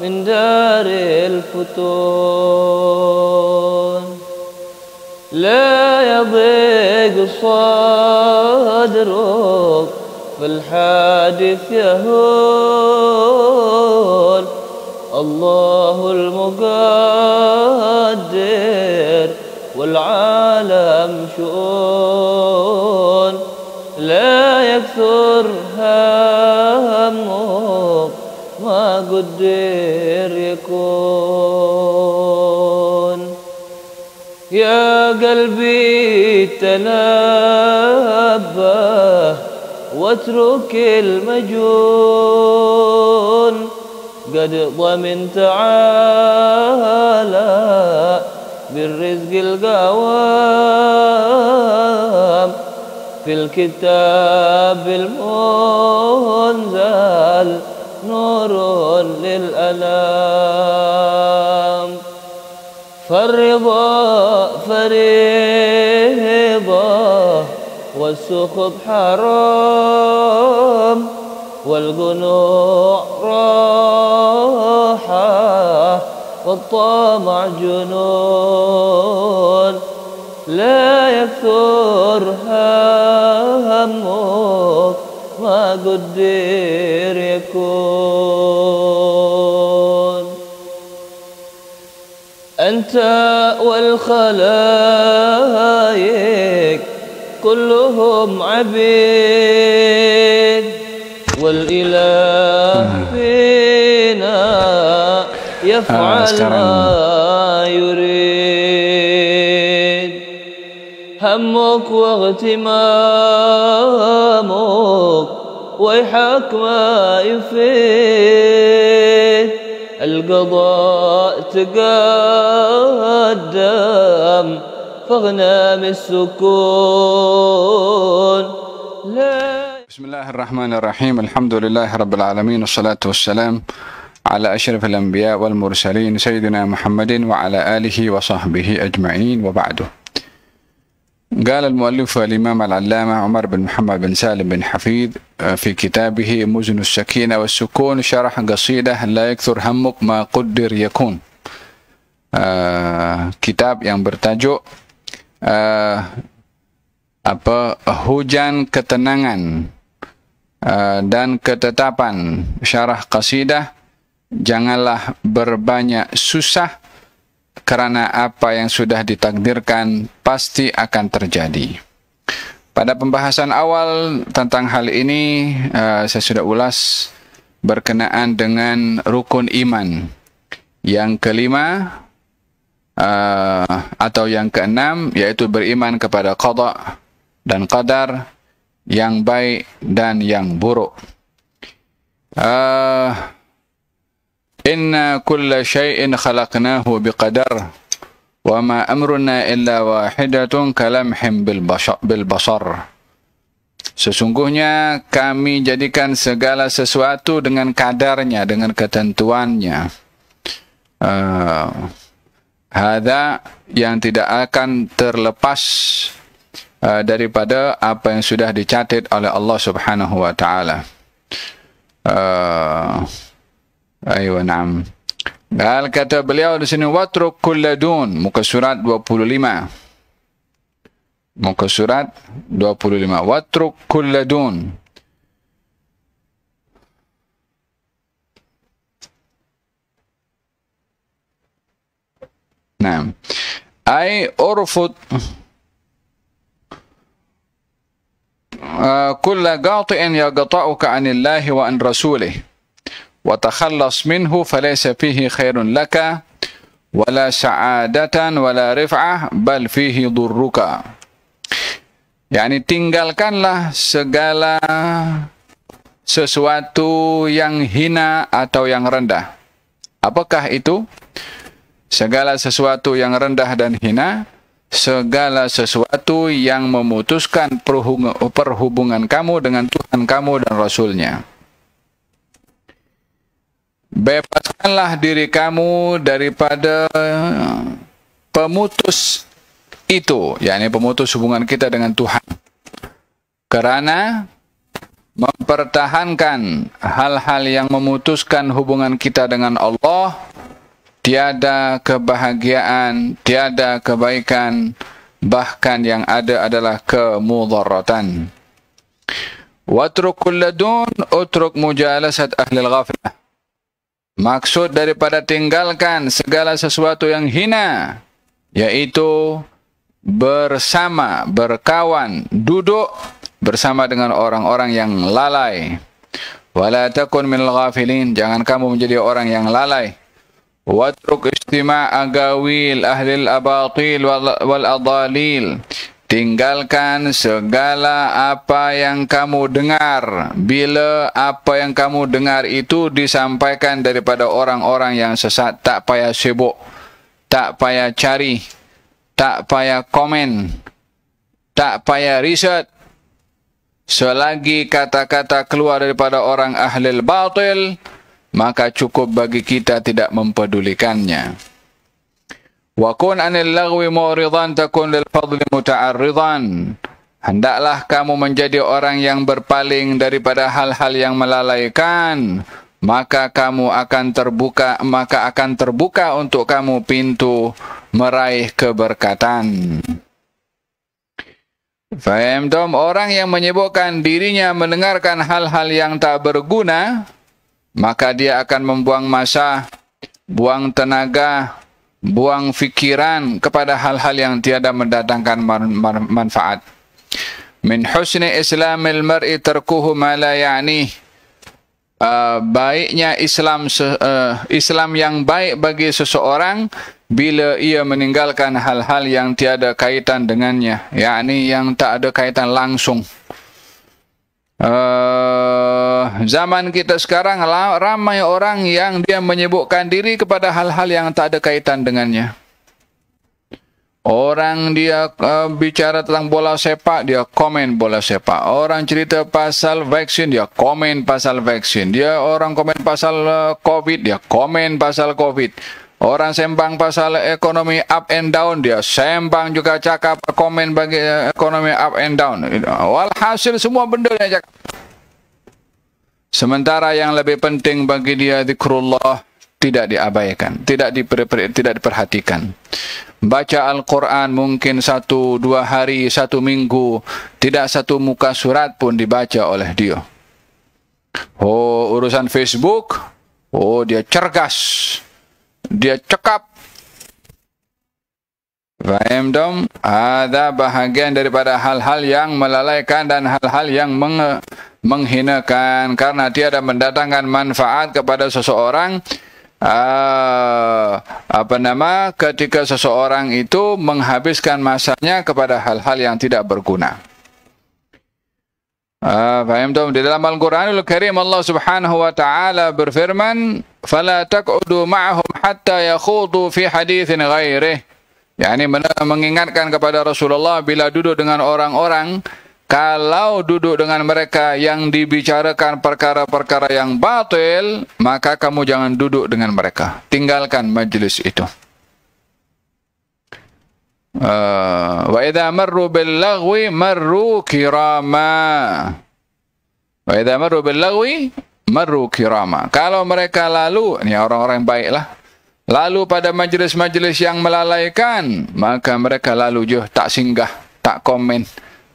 من دار الفتون. لا يضيق صدرك فالحادث يهون. الله المقدر والعالم شؤون. لا يكثر همك ما قدر يكون. يا قلبي تنبه واترك المجون. قد ضمنت تعالى بالرزق القوام في الكتاب المنزل نور للأنام. فالرضا فريضة والسخط حرام والقنوع راحة والطمع جنون. لا يكثر همك ما قدر يكون. أنت والخلائق كلهم عبيد والإله فينا يفعل ما يريد. همك واغتمامك ويحك ما يفيد. القضاء تقدم فاغنم السكون. بسم الله الرحمن الرحيم. الحمد لله رب العالمين والصلاة والسلام على أشرف الأنبياء والمرسلين سيدنا محمد وعلى آله وصحبه أجمعين وبعده. قال المؤلف الإمام العلامة عمر بن محمد بن سالم بن حفيظ في كتابه مزن السكينة والسكون شرح قصيدة لا يكثر همك ما قدر يكون. Kitab yang bertajuk Hujan Ketenangan dan Ketetapan, syarah qasidah janganlah berbanyak susah karena apa yang sudah ditakdirkan pasti akan terjadi. Pada pembahasan awal tentang hal ini saya sudah ulas berkenaan dengan rukun iman. Yang kelima atau yang keenam yaitu beriman kepada qada dan qadar, yang baik dan yang buruk. Inna kulla syai'in khalaqnahu biqadar wa ma amruna illa wahidatun kalamhim bil basar. Sesungguhnya kami jadikan segala sesuatu dengan kadarnya, dengan ketentuannya. Hadza yang tidak akan terlepas daripada apa yang sudah dicatat oleh Allah Subhanahu wa taala. Aywa na'am. Hal kata beliau di sini watruk kulladun, muka surat 25. Muka surat 25. Watruk kulladun. Naam. Ai urfut kulla qati'in yaqta'uka 'anillahi wa an rasulih wa takhallas minhu falaysa fihi khairun laka wala sa'adatan wala rif'ah bal fihi durruka. Yani tinggalkanlah segala sesuatu yang hina atau yang rendah. Apakah itu? Segala sesuatu yang rendah dan hina, segala sesuatu yang memutuskan perhubungan kamu dengan Tuhan kamu dan Rasulnya. Bebaskanlah diri kamu daripada pemutus itu, yakni pemutus hubungan kita dengan Tuhan. Kerana mempertahankan hal-hal yang memutuskan hubungan kita dengan Allah, tiada kebahagiaan, tiada kebaikan, bahkan yang ada adalah kemudaratan. Watruk kulladun utruk mujalasat ahlil ghaflah. Maksud daripada tinggalkan segala sesuatu yang hina, yaitu bersama, berkawan, duduk bersama dengan orang-orang yang lalai. Wala takun minal ghafilin, jangan kamu menjadi orang yang lalai. Watruk istima' agawil ahlil abatil wal adalil. Tinggalkan segala apa yang kamu dengar bila apa yang kamu dengar itu disampaikan daripada orang-orang yang sesat. Tak payah sibuk, tak payah cari, tak payah komen, tak payah riset. Selagi kata-kata keluar daripada orang ahlil batil, maka cukup bagi kita tidak mempedulikannya. Wa kun anil lagwi mu'ridan takun lil fadli muta'arridan. Hendaklah kamu menjadi orang yang berpaling daripada hal-hal yang melalaikan, maka akan terbuka untuk kamu pintu meraih keberkatan. Faham tom? Orang yang menyibukkan dirinya mendengarkan hal-hal yang tak berguna, maka dia akan membuang masa, buang tenaga, buang fikiran kepada hal-hal yang tiada mendatangkan manfaat. Min husni islamil mar'i tarkuhu ma la ya'nih. Baiknya Islam yang baik bagi seseorang bila ia meninggalkan hal-hal yang tiada kaitan dengannya, yakni yang tak ada kaitan langsung. Zaman kita sekarang ramai orang yang dia menyibukkan diri kepada hal-hal yang tak ada kaitan dengannya. Orang dia bicara tentang bola sepak, dia komen bola sepak. Orang cerita pasal vaksin, dia komen pasal vaksin. Orang komen pasal COVID, dia komen pasal COVID. Orang sembang pasal ekonomi up and down, dia sembang juga cakap komen bagi ekonomi up and down. Walhasil semua benda dia cakap. Sementara yang lebih penting bagi dia zikrullah tidak diabaikan, tidak diperhatikan. Baca Al-Quran mungkin 1-2 hari, 1 minggu, tidak satu muka surat pun dibaca oleh dia. Oh, urusan Facebook, oh dia cergas, dia cekap. Faham dong? Ada bahagian daripada hal-hal yang melalaikan dan hal-hal yang menghinakan karena tiada mendatangkan manfaat kepada seseorang. Ketika seseorang itu menghabiskan masanya kepada hal-hal yang tidak berguna. Faham dong? Di dalam Al-Quranul Karim Allah Subhanahu wa taala berfirman, "Fala taq'udu ma'ahum hatta yakhudu fi haditsin ghairihi." yakni mengingatkan kepada Rasulullah bila duduk dengan orang-orang, kalau duduk dengan mereka yang dibicarakan perkara-perkara yang batil, maka kamu jangan duduk dengan mereka. Tinggalkan majlis itu. Wa idza marru bil lagwi marru kirama. Wa idza marru bil lagwi marru kirama. Kalau mereka lalu, ini orang-orang baiklah, lalu pada majlis-majlis yang melalaikan, maka mereka lalu je, tak singgah, tak komen,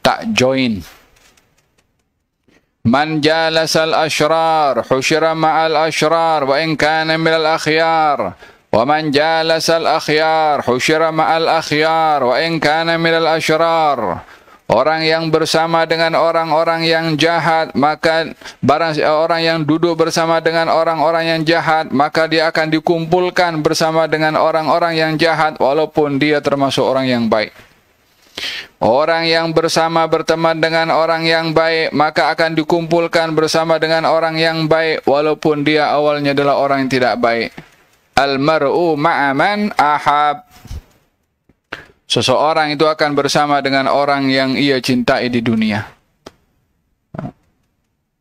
tak join. Man jalasal ashrar husyira ma'al ashrar wa in kana minal akhyar, wa man jalasal akhyar husyira ma'al akhyar wa in kana minal ashrar. Orang yang bersama dengan orang-orang yang jahat, maka orang yang duduk bersama dengan orang-orang yang jahat, maka dia akan dikumpulkan bersama dengan orang-orang yang jahat walaupun dia termasuk orang yang baik. Orang yang berteman dengan orang yang baik, maka akan dikumpulkan bersama dengan orang yang baik walaupun dia awalnya adalah orang yang tidak baik. Al-mar'u ma'aman ahab. Seseorang itu akan bersama dengan orang yang ia cintai di dunia.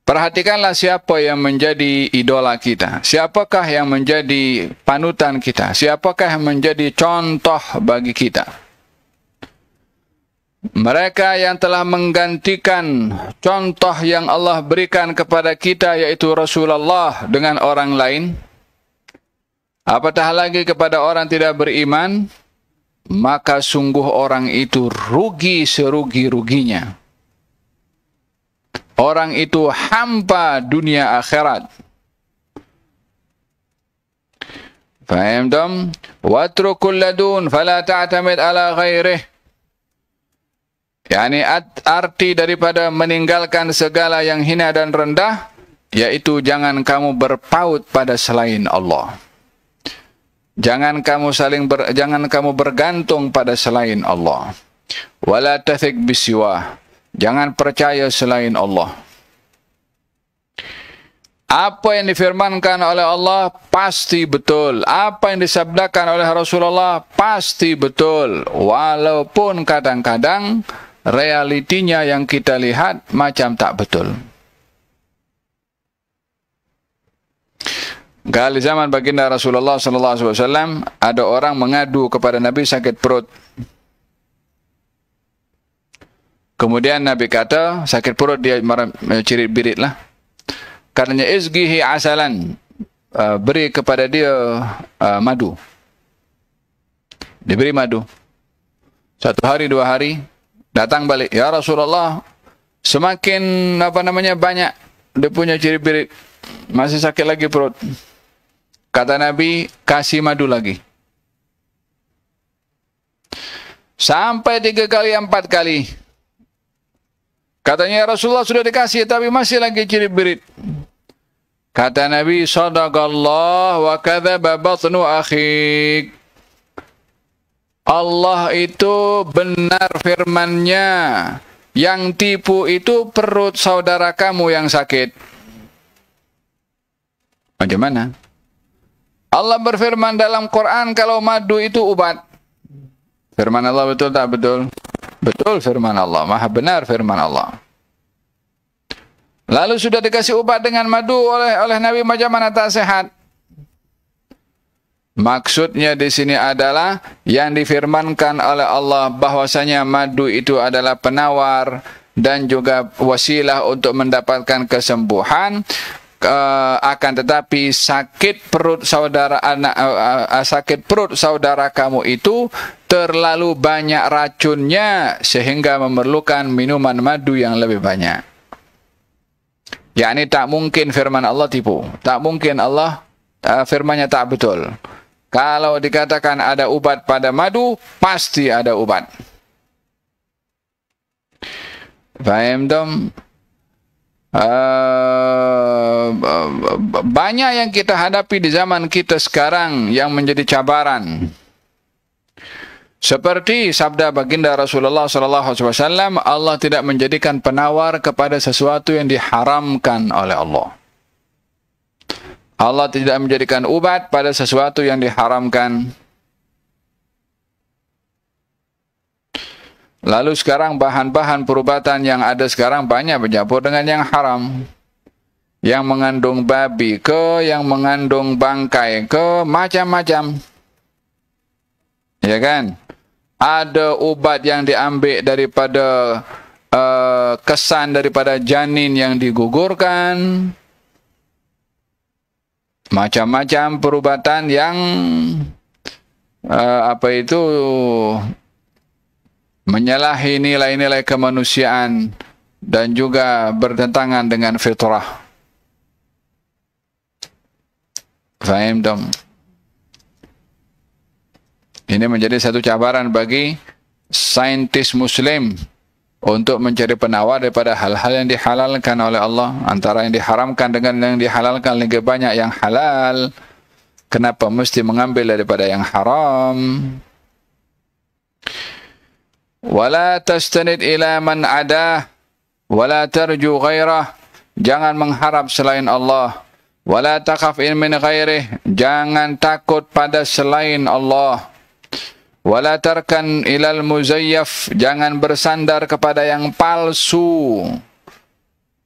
Perhatikanlah siapa yang menjadi idola kita. Siapakah yang menjadi panutan kita. Siapakah yang menjadi contoh bagi kita. Mereka yang telah menggantikan contoh yang Allah berikan kepada kita, yaitu Rasulullah, dengan orang lain, apatah lagi kepada orang tidak beriman, maka sungguh orang itu rugi serugi-ruginya. Orang itu hampa dunia akhirat. Fahimtum? Watrukul ladun fala ta'tamid ala ghairih. Yani arti daripada meninggalkan segala yang hina dan rendah, yaitu jangan kamu berpaut pada selain Allah. Jangan kamu bergantung pada selain Allah. Wala tathik bisiwah. Jangan percaya selain Allah. Apa yang difirmankan oleh Allah pasti betul. Apa yang disabdakan oleh Rasulullah pasti betul. Walaupun kadang-kadang realitinya yang kita lihat macam tak betul. Kali zaman baginda Rasulullah SAW, ada orang mengadu kepada Nabi sakit perut. Kemudian Nabi kata, sakit perut dia cirit-birit lah. Katanya, izgihi asalan, beri kepada dia madu. Diberi madu. 1 hari, 2 hari, datang balik. Ya Rasulullah, semakin banyak dia punya cirit-birit, masih sakit lagi perut. Kata Nabi, kasih madu lagi. Sampai 3 kali, 4 kali. Katanya, Rasulullah sudah dikasih, tapi masih lagi cirit-birit. Kata Nabi, sadaqallah wa kadzaba batnu akhik. Allah itu benar firman-Nya. Yang tipu itu perut saudara kamu yang sakit. Macam mana? Allah berfirman dalam Quran kalau madu itu obat. Firman Allah betul tak betul? Betul firman Allah. Maha benar firman Allah. Lalu sudah dikasih obat dengan madu oleh Nabi, macam mana tak sehat? Maksudnya di sini adalah yang difirmankan oleh Allah bahwasanya madu itu adalah penawar dan juga wasilah untuk mendapatkan kesembuhan. Akan tetapi sakit perut saudara kamu itu terlalu banyak racunnya sehingga memerlukan minuman madu yang lebih banyak. Yakni tak mungkin firman Allah tipu, tak mungkin Allah firman-Nya tak betul. Kalau dikatakan ada ubat pada madu, pasti ada ubat. Faham dong? Banyak yang kita hadapi di zaman kita sekarang yang menjadi cabaran. Seperti sabda baginda Rasulullah SAW, Allah tidak menjadikan penawar kepada sesuatu yang diharamkan oleh Allah. Allah tidak menjadikan ubat pada sesuatu yang diharamkan. Lalu sekarang bahan-bahan perubatan yang ada sekarang banyak bercampur dengan yang haram. Yang mengandung babi ke, yang mengandung bangkai ke, macam-macam. Ya kan? Ada ubat yang diambil daripada kesan daripada janin yang digugurkan. Macam-macam perubatan yang menyalahi nilai-nilai kemanusiaan dan juga bertentangan dengan fitrah. Faham dong? Ini menjadi satu cabaran bagi saintis Muslim untuk mencari penawar daripada hal-hal yang dihalalkan oleh Allah. Antara yang diharamkan dengan yang dihalalkan lebih banyak yang halal. Kenapa mesti mengambil daripada yang haram? Wala tastanid ila man adah wala tarju ghairah. Jangan mengharap selain Allah. Wala takhaf min ghairih. Jangan takut pada selain Allah. Wala tarkan ilal muzayyaf. Jangan bersandar kepada yang palsu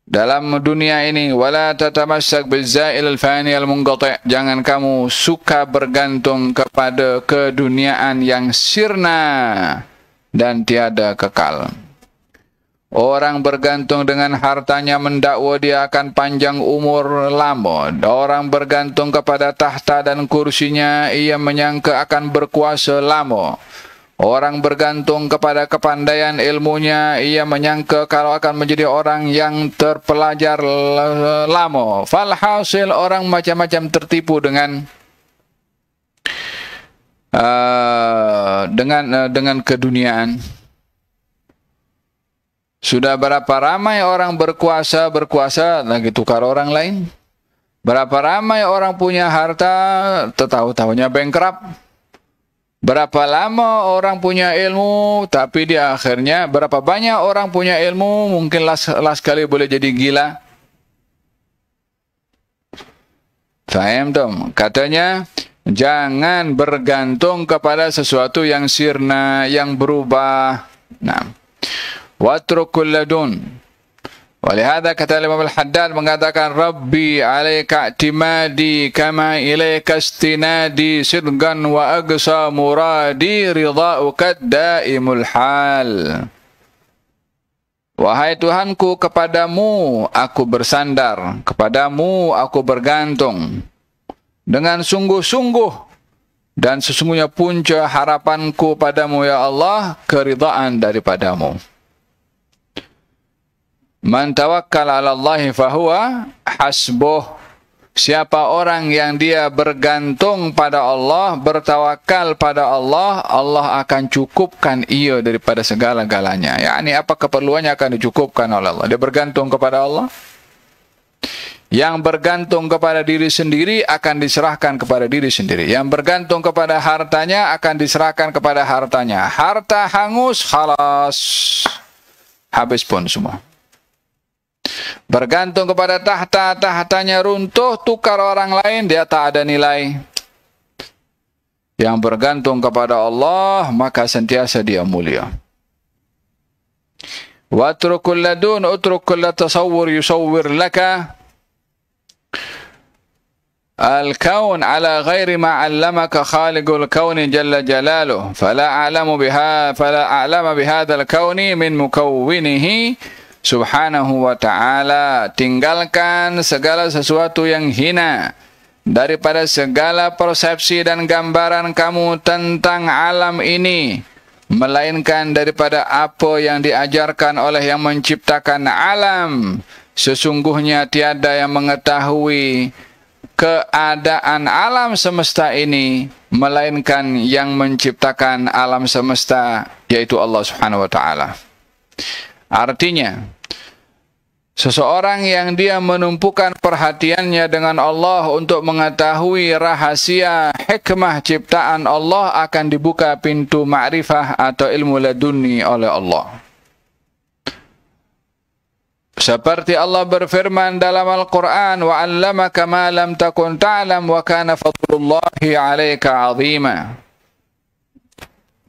dalam dunia ini. Wala tatamassak bizail al-fani al-munqati'. Jangan kamu suka bergantung kepada keduniaan yang sirna, dan tiada kekal. Orang bergantung dengan hartanya mendakwa dia akan panjang umur lama. Orang bergantung kepada tahta dan kursinya, ia menyangka akan berkuasa lama. Orang bergantung kepada kepandaian ilmunya, ia menyangka kalau akan menjadi orang yang terpelajar lama. Falhasil orang macam-macam tertipu dengan keduniaan. Sudah berapa ramai orang berkuasa lagi tukar orang lain. Berapa ramai orang punya harta, tahu-tahunya bankrupt. Berapa lama orang punya ilmu, tapi di akhirnya berapa banyak orang punya ilmu, mungkin last kali boleh jadi gila. Faham dong? Katanya, jangan bergantung kepada sesuatu yang sirna, yang berubah. Nah. Watrukul ladun. Walihada kata Imam Al-Haddad mengatakan Rabbi alaika i'timadi kama ilaika istinadi sidqan wa aqsa muradi ridha'uka daimul hal. Wahai Tuhanku, kepadamu aku bersandar, kepadamu aku bergantung dengan sungguh-sungguh, dan sesungguhnya punca harapanku padamu ya Allah keridhaan daripadamu. Man tawakkal 'ala Allahi fahuwa hasbuh. Siapa orang yang dia bergantung pada Allah, bertawakal pada Allah, Allah akan cukupkan ia daripada segala-galanya. Yani apa keperluannya akan dicukupkan oleh Allah. Dia bergantung kepada Allah. Yang bergantung kepada diri sendiri akan diserahkan kepada diri sendiri. Yang bergantung kepada hartanya akan diserahkan kepada hartanya. Harta hangus, khalas. Habis pun semua. Bergantung kepada tahta, tahtanya runtuh, tukar orang lain, dia tak ada nilai. Yang bergantung kepada Allah, maka sentiasa dia mulia. Watrukul ladun, utrukul tasawwur yusawwir laka. Al-kaun ala ghairi ma 'allamaka khaliqul kauni jalla jalaluh. Fala a'lamu bihadzal kauni min mukawwinihi subhanahu wa ta'ala. Tinggalkan segala sesuatu yang hina daripada segala persepsi dan gambaran kamu tentang alam ini, melainkan daripada apa yang diajarkan oleh yang menciptakan alam. Sesungguhnya tiada yang mengetahui keadaan alam semesta ini melainkan yang menciptakan alam semesta, yaitu Allah Subhanahu wa ta'ala. Artinya, seseorang yang dia menumpukan perhatiannya dengan Allah untuk mengetahui rahasia hikmah ciptaan Allah, akan dibuka pintu ma'rifah atau ilmu laduni oleh Allah. Seperti Allah berfirman dalam Al-Quran, وَعَلَّمَكَ مَا لَمْ تَكُنْ تَعْلَمْ وَكَانَ فَضْلُ اللَّهِ عَلَيْكَ عَظِيمًا.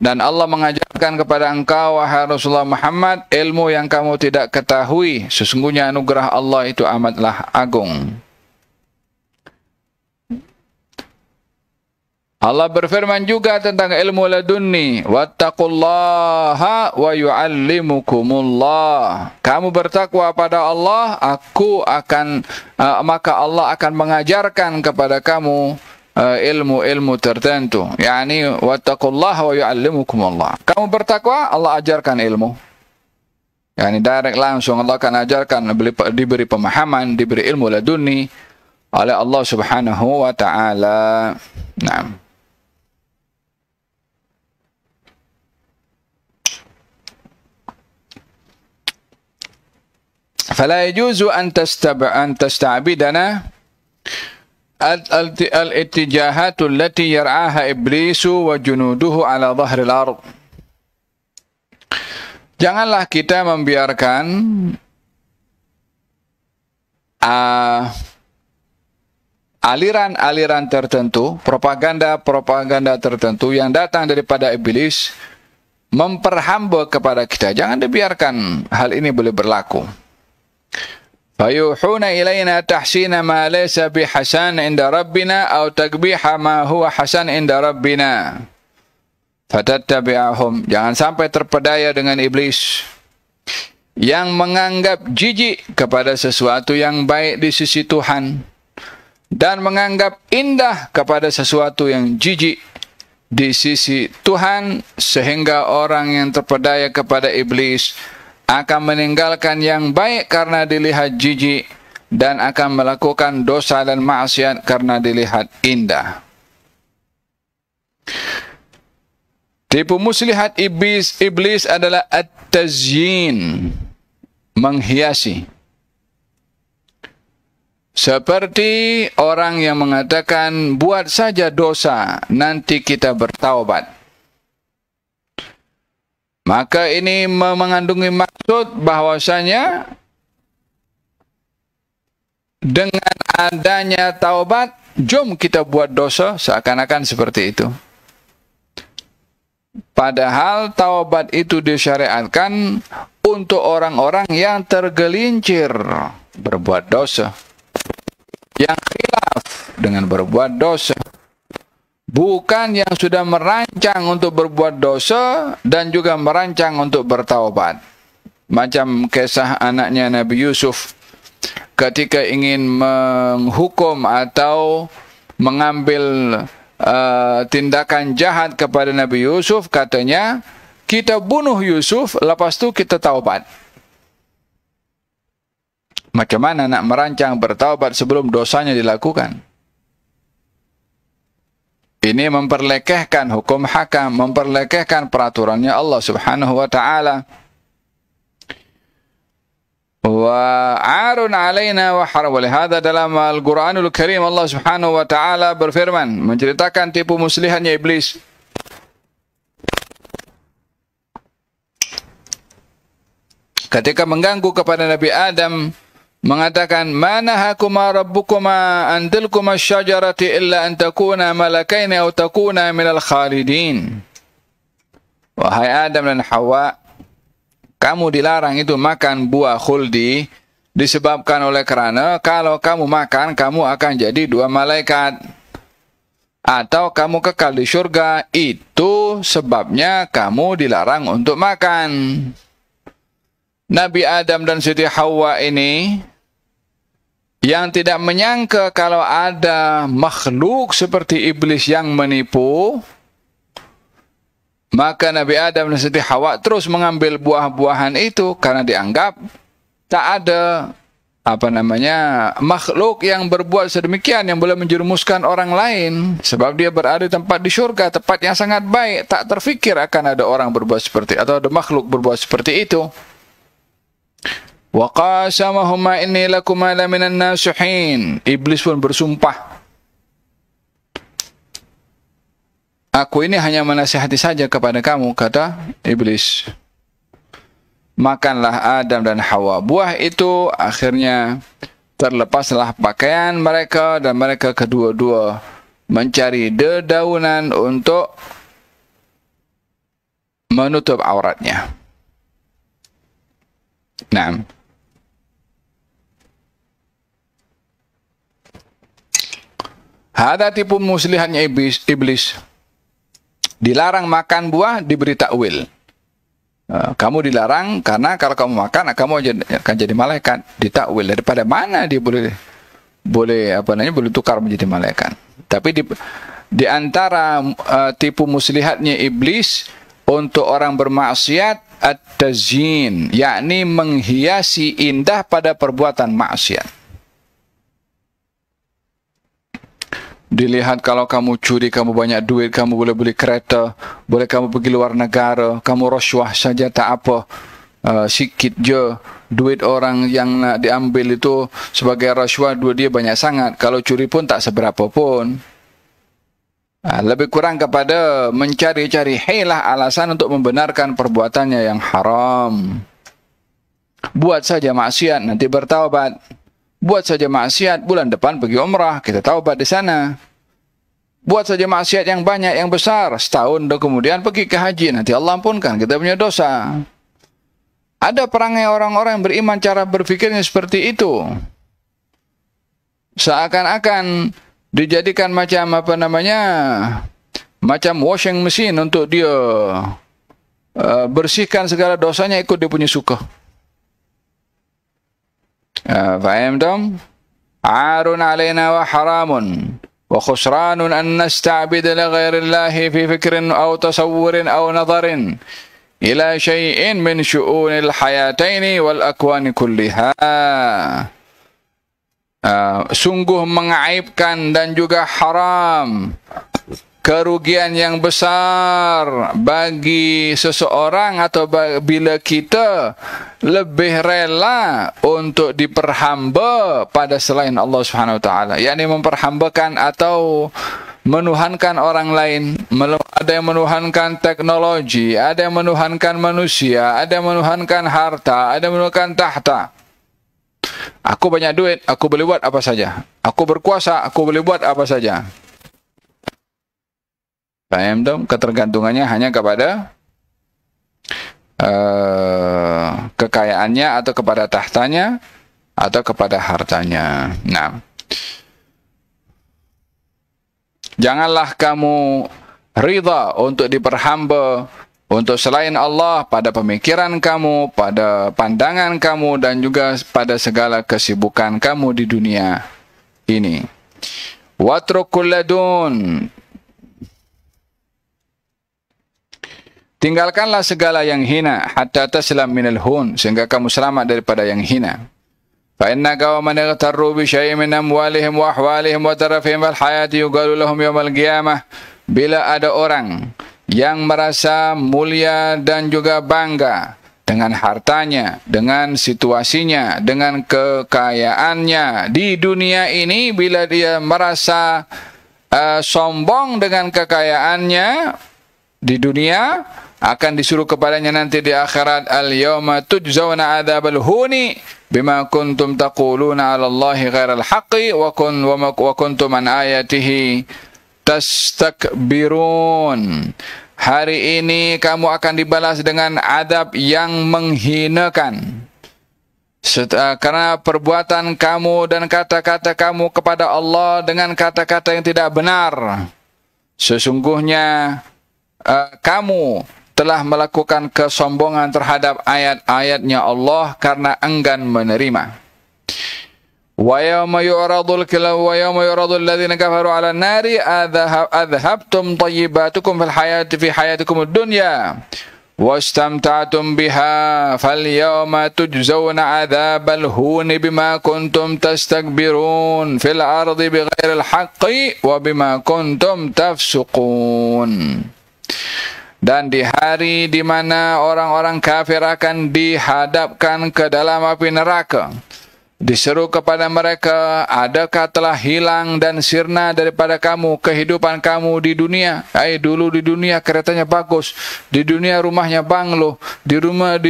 Dan Allah mengajarkan kepada engkau, wahai Rasulullah Muhammad, ilmu yang kamu tidak ketahui. Sesungguhnya anugerah Allah itu amatlah agung. Allah berfirman juga tentang ilmu ladunni, wattaqullaha wa yu'allimukumullah. Kamu bertakwa pada Allah, maka Allah akan mengajarkan kepada kamu ilmu-ilmu tertentu. Yani wattaqullaha wa yu'allimukumullah. Kamu bertakwa, Allah ajarkan ilmu. Yani direct langsung Allah akan ajarkan, diberi pemahaman, diberi ilmu laduni oleh Allah Subhanahu wa ta'ala. Naam. فلا يجوز أن تستعبدنا الاتجاهات التي يرعاها إبليس وجنوده على ظهر الأرض. Janganlah kita membiarkan aliran-aliran tertentu, propaganda tertentu yang datang daripada iblis memperhamba kepada kita. Jangan dibiarkan hal ini boleh berlaku. Fayuhuna ilayna tahsina ma laysa bihasan inda rabbina aw taqbiha ma huwa hasan inda rabbina. fatattabi'ahum, jangan sampai terpedaya dengan iblis yang menganggap jijik kepada sesuatu yang baik di sisi Tuhan dan menganggap indah kepada sesuatu yang jijik di sisi Tuhan, sehingga orang yang terpedaya kepada iblis akan meninggalkan yang baik karena dilihat jijik dan akan melakukan dosa dan maksiat karena dilihat indah. Tipu muslihat iblis adalah at-tazyin, menghiasi. Seperti orang yang mengatakan, buat saja dosa, nanti kita bertaubat. Maka ini mengandungi maksud bahwasanya dengan adanya taubat, jom kita buat dosa, seakan-akan seperti itu. Padahal taubat itu disyariatkan untuk orang-orang yang tergelincir berbuat dosa, yang khilaf dengan berbuat dosa, bukan yang sudah merancang untuk berbuat dosa dan juga merancang untuk bertaubat. Macam kisah anaknya Nabi Yusuf ketika ingin menghukum atau mengambil tindakan jahat kepada Nabi Yusuf, katanya, kita bunuh Yusuf, lepas itu kita taubat. Macam mana nak merancang bertaubat sebelum dosanya dilakukan? Ini memperlekehkan hukum hakam, memperlekehkan peraturannya Allah Subhanahu wa ta'ala. Wa arun alaina wa haram. Olehada dalam Al-Quranul Karim Allah Subhanahu wa ta'ala berfirman, menceritakan tipu muslihannya iblis. Ketika mengganggu kepada Nabi Adam, mengatakan, manahakuma rabbukuma an tilkuma syajarati illa an takuna malakaini aw takuna minal khalidin. Wahai Adam dan Hawa, kamu dilarang itu makan buah khuldi disebabkan oleh kerana kalau kamu makan, kamu akan jadi dua malaikat. Atau kamu kekal di syurga, itu sebabnya kamu dilarang untuk makan. Nabi Adam dan Siti Hawa ini yang tidak menyangka kalau ada makhluk seperti iblis yang menipu, maka Nabi Adam dan Siti Hawa terus mengambil buah-buahan itu karena dianggap tak ada makhluk yang berbuat sedemikian yang boleh menjerumuskan orang lain, sebab dia berada di tempat di syurga, tempat yang sangat baik. Tak terfikir akan ada orang berbuat seperti atau ada makhluk berbuat seperti itu. Wa qasamahuma inni lakuma laminan nasihin. Iblis pun bersumpah, aku ini hanya menasihati saja kepada kamu, kata iblis. Makanlah Adam dan Hawa buah itu, akhirnya terlepaslah pakaian mereka dan mereka kedua-dua mencari dedaunan untuk menutup auratnya. Nah, ada tipu muslihatnya iblis. Dilarang makan buah, diberi takwil. Kamu dilarang karena kalau kamu makan, kamu akan jadi malaikat. Ditakwil, daripada mana dia boleh tukar menjadi malaikat. Tapi di antara tipu muslihatnya iblis untuk orang bermaksiat, at-tazyin, yakni menghiasi indah pada perbuatan maksiat. Dilihat kalau kamu curi, kamu banyak duit, kamu boleh beli kereta, boleh kamu pergi luar negara, kamu rasuah saja tak apa, sikit je duit orang yang nak diambil itu sebagai rasuah, duit dia banyak sangat. Kalau curi pun tak seberapa pun. Lebih kurang kepada mencari-cari hilah alasan untuk membenarkan perbuatannya yang haram. Buat saja maksiat, nanti bertaubat. Buat saja maksiat, bulan depan pergi umrah, kita taubat di sana. Buat saja maksiat yang banyak, yang besar, setahun kemudian pergi ke haji, nanti Allah ampunkan kita punya dosa. Ada perangai orang-orang yang beriman cara berfikirnya seperti itu. Seakan-akan dijadikan macam macam washing machine untuk dia bersihkan segala dosanya ikut dia punya suka. Faham tak? Arun alaina wa haramun wa khusranun an nasta'bid li ghairillahi fi fikrin aw tasawwurin aw nadarin ila syai'in min syu'unil hayataini wal akwani kulliha. Sungguh mengaibkan dan juga haram, kerugian yang besar bagi seseorang atau bila kita lebih rela untuk diperhamba pada selain Allah Subhanahu Wa Taala, yakni memperhambakan atau menuhankan orang lain. Ada yang menuhankan teknologi, ada yang menuhankan manusia, ada yang menuhankan harta, ada yang menuhankan tahta. Aku banyak duit, aku boleh buat apa saja. Aku berkuasa, aku boleh buat apa saja. Paham tak? Ketergantungannya hanya kepada kekayaannya atau kepada tahtanya atau kepada hartanya. Nah, janganlah kamu ridha untuk diperhamba untuk selain Allah pada pemikiran kamu, pada pandangan kamu, dan juga pada segala kesibukan kamu di dunia ini. Watrukul ladun. Tinggalkanlah segala yang hina hatta taslam minal hun, sehingga kamu selamat daripada yang hina. Fa inna qauman yaghtarru bi syai'in min amwalihim wa ahwalihim wa tarafihim wal hayati yuqalu lahum yawmal qiyamah. Bila ada orang yang merasa mulia dan juga bangga dengan hartanya, dengan situasinya, dengan kekayaannya di dunia ini, bila dia merasa sombong dengan kekayaannya di dunia, akan disuruh kepadanya nanti di akhirat, al-yawma tujzawna adzabal huni bima kuntum taquluna 'ala Allahi ghairal haqqi wa kuntum an ayatihi tastakbirun. Hari ini kamu akan dibalas dengan adab yang menghinakan karena perbuatan kamu dan kata-kata kamu kepada Allah dengan kata-kata yang tidak benar. Sesungguhnya kamu telah melakukan kesombongan terhadap ayat-ayatnya Allah karena enggan menerima. وَيَوْمَ يُعْرَضُ الَّذِينَ كَفَرُوا عَلَى النَّارِ أَذْهَبْتُمْ طَيِّبَاتُكُمْ فِي حَيَاتِكُمُ الدُّنْيَا وَاسْتَمْتَعْتُمْ بِهَا فَالْيَوْمَ تُجْزَوْنَ عَذَابَ الْهُونِ بِمَا كُنْتُمْ تَسْتَكْبِرُونَ فِي الْأَرْضِ بِغَيْرِ الْحَقِّ وَبِمَا كُنْتُمْ تَفْسُقُونَ. Dan di hari di mana orang-orang kafir akan dihadapkan ke dalam api neraka, diseru kepada mereka, adakah telah hilang dan sirna daripada kamu kehidupan kamu di dunia? Dulu di dunia keretanya bagus, di dunia rumahnya banglo, di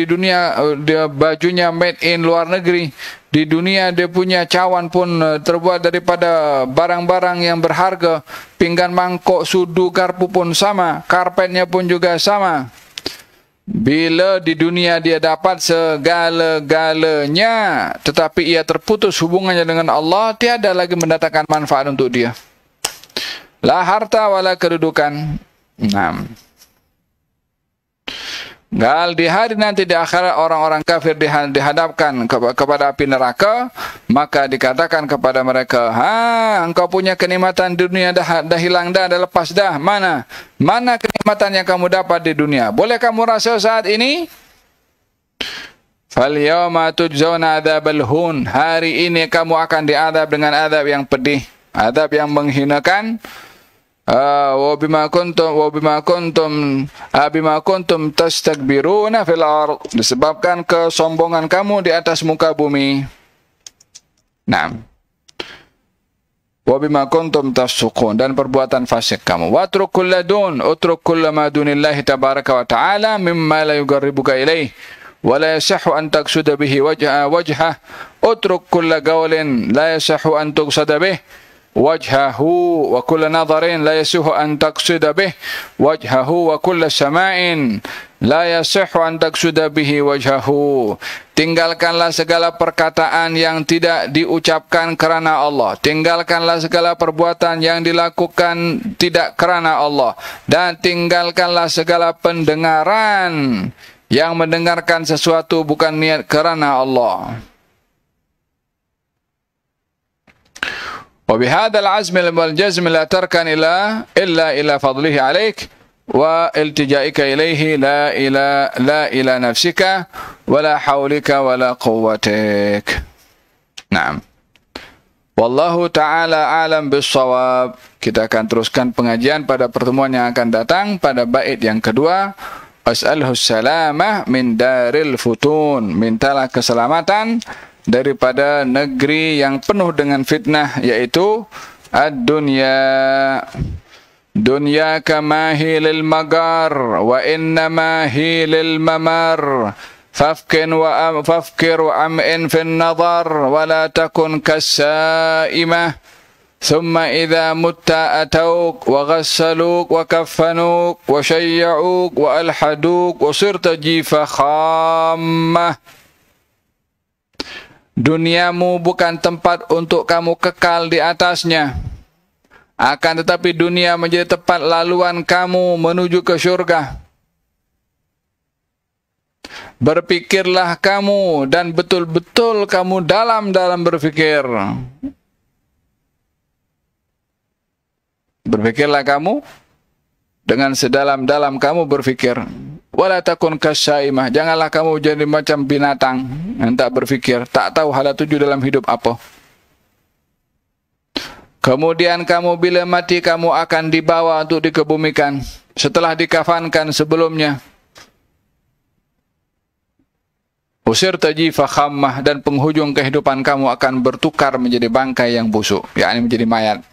dunia dia bajunya made in luar negeri, di dunia dia punya cawan pun terbuat daripada barang-barang yang berharga, pinggan mangkok, sudu, garpu pun sama, karpetnya pun juga sama. Bila di dunia dia dapat segala-galanya, tetapi ia terputus hubungannya dengan Allah, tiada lagi mendatangkan manfaat untuk dia. La harta wala kedudukan. Gal di hari nanti di akhirat orang-orang kafir dihadapkan kepada api neraka, maka dikatakan kepada mereka, engkau punya kenikmatan di dunia dah hilang dah lepas dah. Mana kenikmatan yang kamu dapat di dunia? Boleh kamu rasa saat ini? Fal yawma tujzauna adzabal hun. Hari ini kamu akan diadab dengan adab yang pedih, adab yang menghinakan. Bima kuntum tastakbiruna fil ard, disebabkan kesombongan kamu di atas muka bumi. Naam. Wa bima kuntum tafsuqun, dan perbuatan fasik kamu. Watruk kulladun, utruk kullama dunillahi tabaraka wa ta'ala mimma la yuqarribuka ilaih wa la yasihhu an taqsuda bihi wajhah. Utruk kulla qawlin la yasihhu an tuqsada bih wajhahu wa kulla nadharin la yasuhu an taqsida bih wajhahu wa kulla sama'in la yasihhu an taqsuda bihi wajhahu. Tinggalkanlah segala perkataan yang tidak diucapkan kerana Allah. Tinggalkanlah segala perbuatan yang dilakukan tidak kerana Allah. Dan tinggalkanlah segala pendengaran yang mendengarkan sesuatu bukan niat kerana Allah. Wa bihadzal azmi wal jazm la tarkan illa ila fadlihi alaik wa iltijaika ilaihi la ila nafsika wa la hawlika wa la quwwatik. Naam. Wallahu ta'ala alam bis-shawab. Kita akan teruskan pengajian pada pertemuan yang akan datang pada bait yang kedua. As'alhu salamah min daril futun. Mintalah keselamatan daripada negeri yang penuh dengan fitnah, yaitu ad-dunya. Dunya kama hi lil magar wa innama hi lil mamar. Fafkir wa am'in fin nazar wa la takun kas-sa'imah. Thumma idha mutta atawuk wa ghassaluk wa kaffanuk wa syayya'uk wa alhaduk wa sirta jifa khammah. Duniamu bukan tempat untuk kamu kekal di atasnya. Akan tetapi dunia menjadi tempat laluan kamu menuju ke syurga. Berpikirlah kamu dan betul-betul kamu dalam berpikir. Berpikirlah kamu dengan sedalam-dalam kamu berpikir. Wala takun kasyaimah. Janganlah kamu jadi macam binatang yang tak berpikir, tak tahu hala tuju dalam hidup apa. Kemudian kamu bila mati kamu akan dibawa untuk dikebumikan setelah dikafankan sebelumnya. Usir tajifa khammah, dan penghujung kehidupan kamu akan bertukar menjadi bangkai yang busuk, yakni menjadi mayat.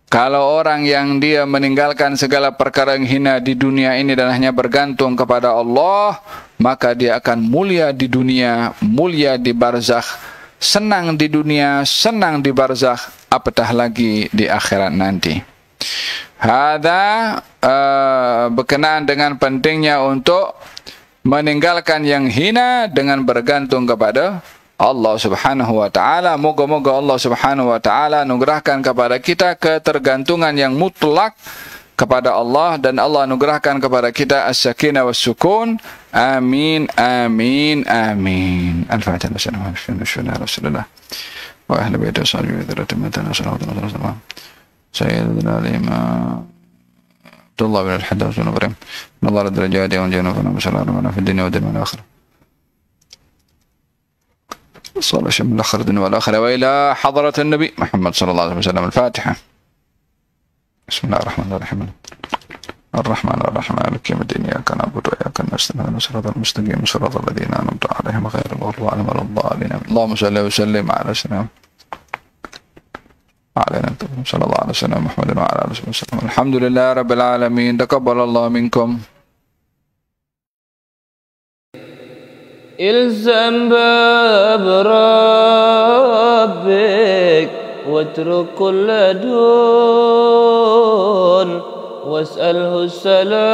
Kalau orang yang dia meninggalkan segala perkara yang hina di dunia ini dan hanya bergantung kepada Allah, maka dia akan mulia di dunia, mulia di barzakh. Senang di dunia, senang di barzakh, apatah lagi di akhirat nanti. Hadza berkenaan dengan pentingnya untuk meninggalkan yang hina dengan bergantung kepada Allah Subhanahu wa taala. Moga-moga Allah Subhanahu wa taala anugerahkan kepada kita ketergantungan yang mutlak kepada Allah, dan Allah anugerahkan kepada kita as-sakinah was-sukun. Amin amin amin. Al-Fatihah. Rasulullah wa ahli bait sallallahu alaihi wasallam. Sayyidina al-imam Abdullah bin al-Haddad bin Ibrahim. Allah darajati wa jannah wa sallallahu fi dunya wa din wal akhirah. صلى الله من الآخر الدنيا والآخرة وإلى حضرة النبي محمد صلى الله عليه وسلم. الفاتحة. بسم الله الرحمن الرحيم. الرحمن الرحيم مالك يوم الدين إياك نعبد وإياك نستعين صراط المستقيم صراط الذين أنعمت عليهم غير المغضوب عليهم ولا الضالين. اللهم صل وسلم على سيدنا صلى الله عليه وسلم محمد وعلى آله وسلم. الحمد لله رب العالمين. تقبل الله منكم. إلزم باب ربك واترك كل دون واسأله السلامة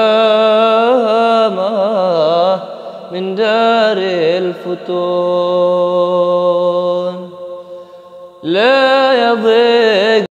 من دار الفتون. لا يضيق